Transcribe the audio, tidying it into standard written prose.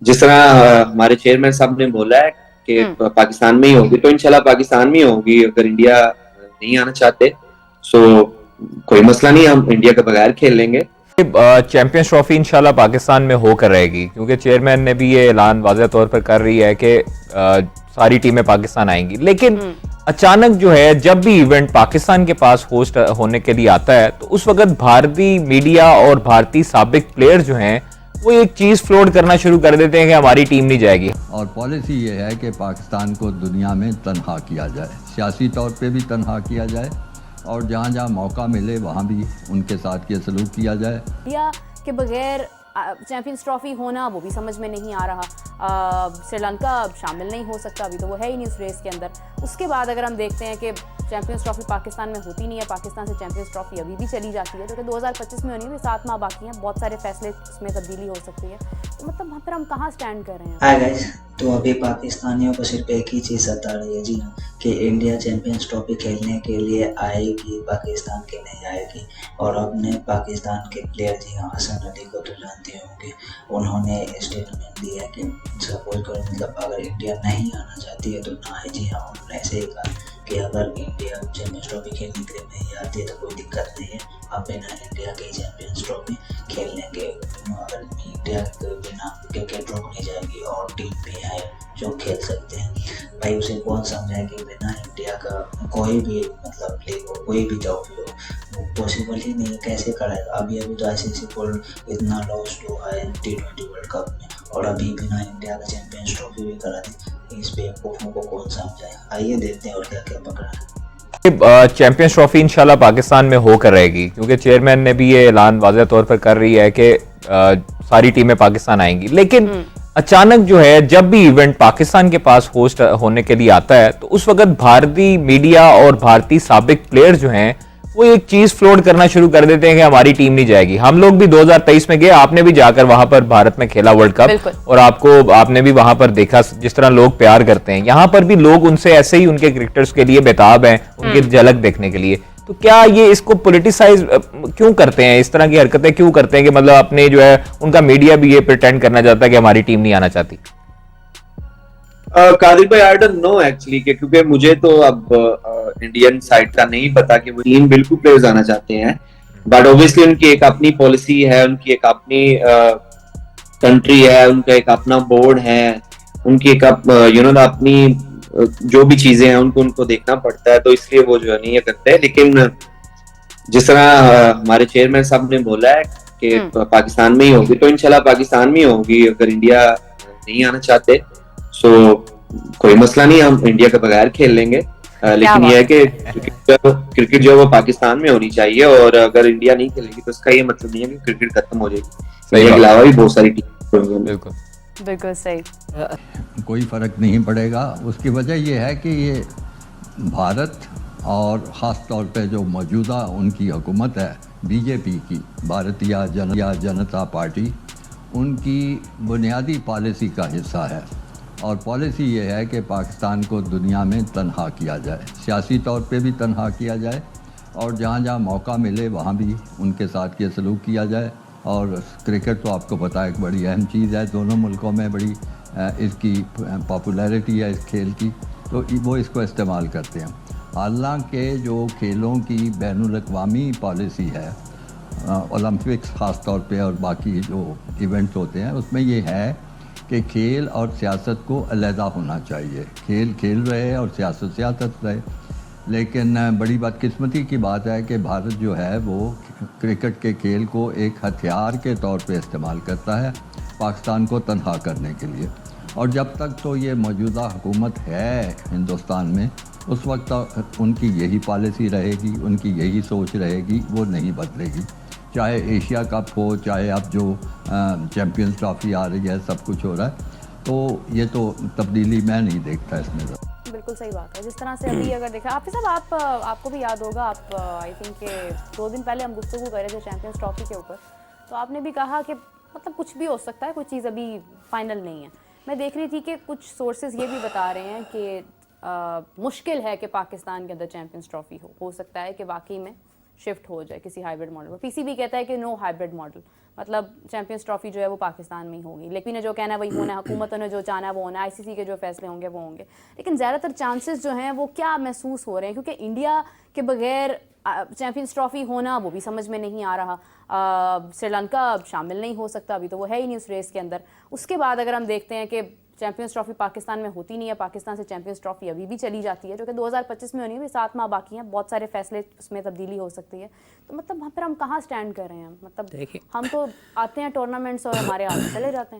जिस तरह हमारे चेयरमैन साहब ने बोला है कि पाकिस्तान में ही होगी, तो इंशाल्लाह पाकिस्तान में ही होगी। अगर इंडिया नहीं आना चाहते सो कोई मसला नहीं, हम इंडिया के बगैर खेल लेंगे। चैंपियंस ट्रॉफी इंशाल्लाह पाकिस्तान में होकर रहेगी, क्योंकि चेयरमैन ने भी ये ऐलान वाज़ह तौर पर कर रही है कि सारी टीमें पाकिस्तान आएंगी। लेकिन अचानक जो है, जब भी इवेंट पाकिस्तान के पास होस्ट होने के लिए आता है, तो उस वक्त भारतीय मीडिया और भारतीय साबिक प्लेयर जो हैं वो एक चीज फ्लोट करना शुरू कर देते हैं कि हमारी टीम नहीं जाएगी। और पॉलिसी ये है कि पाकिस्तान को दुनिया में तनहा किया जाए, सियासी तौर पे भी तनहा किया जाए, और जहाँ जहाँ मौका मिले वहाँ भी उनके साथ ये सलूक किया जाए। इंडिया के बगैर चैंपियंस ट्रॉफी होना वो भी समझ में नहीं आ रहा। श्रीलंका शामिल नहीं हो सकता, अभी तो वो है ही नहीं उस रेस के अंदर। उसके बाद अगर हम देखते हैं कि चैंपियंस ट्रॉफी पाकिस्तान में होती नहीं है, पाकिस्तान से चैंपियंस ट्रॉफी अभी भी चली जाती है, जो कि 2025 में होनी है, 7 माह बाकी हैं, बहुत सारे फैसले उसमें तब्दीली हो सकती है। तो मतलब वहाँ पर हम कहाँ स्टैंड कर रहे हैं? हाय गाइस, तो अभी पाकिस्तानियों को सिर्फ एक ही चीज़ सता रही है, जी हाँ, कि इंडिया चैंपियंस ट्रॉफी खेलने के लिए आएगी, पाकिस्तान के नहीं आएगी। और अपने पाकिस्तान के प्लेयर जी हाँ हसन अली को तो जानते होंगे, उन्होंने स्टेटमेंट दिया कि सपोज करो मतलब अगर इंडिया नहीं आना चाहती है तो ना है। जी हाँ, उन्होंने ऐसे ही कहा कि अगर इंडिया चैंपियंस ट्रॉफी खेलने के लिए नहीं आती है तो कोई दिक्कत नहीं है, आप बिना इंडिया के चैंपियंस ट्रॉफी खेल लेंगे। अगर इंडिया के बिना क्रिकेट रोक नहीं जाएगी और टीम भी है जो खेल सकते हैं, भाई उसे कौन समझाए कि बिना इंडिया का कोई भी मतलब लीग हो, कोई भी ट्रॉफी हो, वो पॉसिबल ही नहीं है। कैसे कराएगा? अभी अभी तो आईसीसी बोर्ड इतना लॉस हुआ है T20 वर्ल्ड कप में, और अभी बिना इंडिया का चैंपियंस ट्रॉफी भी करा दी। इस बेवकूफ़ों को कौन समझाए? आइए देखते हैं और क्या क्या पकड़ा है। चैंपियंस ट्रॉफी इंशाल्लाह पाकिस्तान में होकर रहेगी, क्योंकि चेयरमैन ने भी ये ऐलान वाज़ह तौर पर कर रही है कि सारी टीमें पाकिस्तान आएंगी। लेकिन अचानक जो है, जब भी इवेंट पाकिस्तान के पास होस्ट होने के लिए आता है, तो उस वक्त भारतीय मीडिया और भारतीय साबिक प्लेयर जो हैं वो एक चीज फ्लोट करना शुरू कर देते हैं कि हमारी टीम नहीं जाएगी। हम लोग भी 2023 में गए, आपने भी जाकर वहां पर भारत में खेला वर्ल्ड कप, और आपने भी वहां पर देखा जिस तरह लोग प्यार करते हैं। यहाँ पर भी लोग उनसे ऐसे ही उनके क्रिकेटर्स के लिए बेताब हैं, उनकी झलक देखने के लिए। तो क्या ये इसको पॉलिटिसाइज क्यों करते हैं, इस तरह की हरकतें क्यों करते हैं कि मतलब अपने जो है उनका मीडिया भी ये प्रिटेंड करना चाहता है कि हमारी टीम नहीं आना चाहती? कादिर भाई, आई डोंट नो एक्चुअली, क्योंकि मुझे तो अब इंडियन साइड का नहीं पता कि वो टीम बिल्कुल प्लेयर्स आना चाहते हैं, बट ऑब्वियसली उनकी एक अपनी पॉलिसी है, उनकी एक अपनी कंट्री है, उनका एक अपना बोर्ड है, उनकी एक अपनी जो भी चीजें हैं उनको उनको देखना पड़ता है, तो इसलिए वो जो है नहीं ये करते हैं। लेकिन जिस तरह हमारे चेयरमैन साहब ने बोला है कि पाकिस्तान में ही होगी, तो इंशाल्लाह पाकिस्तान में ही होगी। अगर इंडिया नहीं आना चाहते सो कोई मसला नहीं, हम इंडिया के बगैर खेल लेंगे। लेकिन यह है कि क्रिकेट जो है वो पाकिस्तान में होनी चाहिए, और अगर इंडिया नहीं खेलेगी तो इसका ये मतलब नहीं है कि क्रिकेट खत्म हो जाएगी। इंडिया के अलावा भी बहुत सारी टीम। बिल्कुल बिल्कुल सही। कोई फ़र्क नहीं पड़ेगा। उसकी वजह यह है कि ये भारत और ख़ास तौर पे जो मौजूदा उनकी हुकूमत है बीजेपी की, भारतीय जनता पार्टी, उनकी बुनियादी पॉलिसी का हिस्सा है। और पॉलिसी ये है कि पाकिस्तान को दुनिया में तनहा किया जाए, सियासी तौर पे भी तनहा किया जाए, और जहाँ जहाँ मौका मिले वहाँ भी उनके साथ ये सलूक किया जाए। और क्रिकेट तो आपको पता है एक बड़ी अहम चीज़ है, दोनों मुल्कों में बड़ी इसकी पॉपुलैरिटी है इस खेल की, तो वो इसको इस्तेमाल करते हैं। हालांकि जो खेलों की बैनुल-अक़वामी पॉलिसी है, ओलंपिक्स ख़ास तौर पे और बाकी जो इवेंट्स होते हैं, उसमें ये है कि खेल और सियासत को अलहदा होना चाहिए। खेल खेल रहे और सियासत सियासत रहे। लेकिन बड़ी बदकिस्मती की बात है कि भारत जो है वो क्रिकेट के खेल को एक हथियार के तौर पे इस्तेमाल करता है पाकिस्तान को तनहा करने के लिए। और जब तक तो ये मौजूदा हुकूमत है हिंदुस्तान में, उस वक्त उनकी यही पॉलिसी रहेगी, उनकी यही सोच रहेगी, वो नहीं बदलेगी। चाहे एशिया कप हो, चाहे अब जो चैम्पियंस ट्रॉफी आ रही है, सब कुछ हो रहा है, तो ये तो तब्दीली मैं नहीं देखता इसमें। बिल्कुल सही बात है। जिस तरह से अभी अगर देखा आपके साथ, आपको भी याद होगा, आप आई थिंक के 2 दिन पहले हम गुफ्तगू कर रहे थे चैंपियंस ट्रॉफी के ऊपर, तो आपने भी कहा कि मतलब कुछ भी हो सकता है, कोई चीज़ अभी फाइनल नहीं है। मैं देख रही थी कि कुछ सोर्सेज ये भी बता रहे हैं कि मुश्किल है कि पाकिस्तान के अंदर चैंपियंस ट्रॉफी हो सकता है कि वाकई में शिफ्ट हो जाए किसी हाइब्रिड मॉडल पर। पीसीबी कहता है कि नो हाइब्रिड मॉडल, मतलब चैंपियंस ट्रॉफी जो है वो पाकिस्तान में ही होगी। लेकिन ने जो कहना है वही होना है, हुकूमतों ने जो चाहना है वो होना है, आईसीसी के जो फैसले होंगे वो होंगे। लेकिन ज़्यादातर चांसेस जो हैं वो क्या महसूस हो रहे हैं, क्योंकि इंडिया के बगैर चैंपियंस ट्रॉफी होना वो भी समझ में नहीं आ रहा। श्रीलंका शामिल नहीं हो सकता, अभी तो वो है ही नहीं उस रेस के अंदर। उसके बाद अगर हम देखते हैं कि चैंपियंस ट्रॉफी पाकिस्तान में होती नहीं है, पाकिस्तान से चैंपियंस ट्रॉफी अभी भी चली जाती है, जो कि 2025 में होनी है, 7 माह बाकी हैं, बहुत सारे फैसले उसमें तब्दीली हो सकती है। तो मतलब फिर हम कहाँ स्टैंड कर रहे हैं? मतलब हम तो आते हैं टूर्नामेंट्स और हमारे हाथ चले जाते हैं।